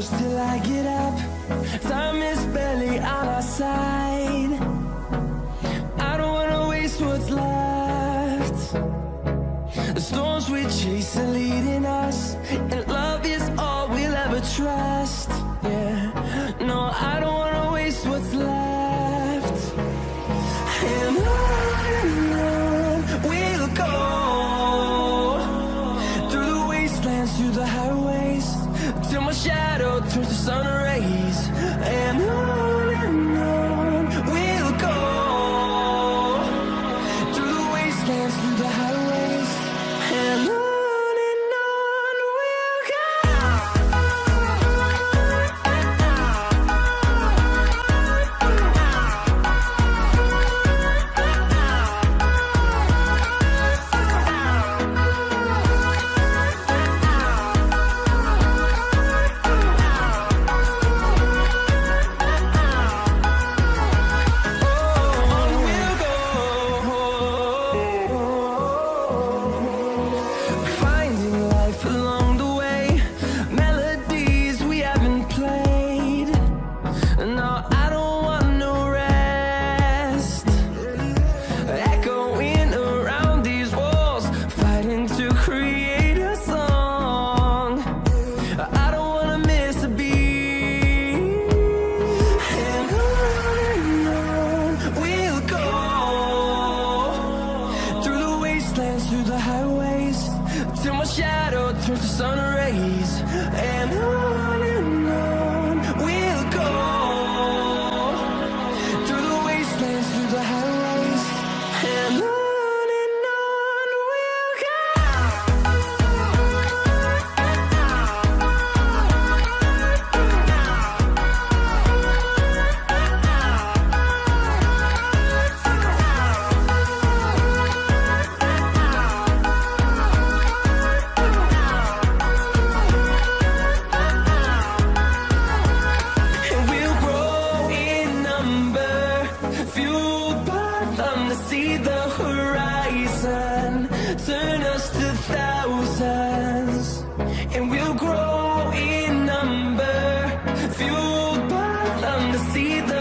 close till I get up. Time is barely on our side. I don't wanna waste what's left. The storms we chase are leading us, and love is all we'll ever trust. Yeah, no, I don't wanna waste what's left. And on we'll go, through the wastelands, through the highways, till my shadow turns to sun rays. And on we'll go, through the wastelands, through the highways, and on we'll go. Through the highways, till my shadow turns to sun rays. And on we'll go, through the wastelands, through the highways, and on we'll go. See the horizon, turn us to thousands, and we'll grow in number, fueled by them to see the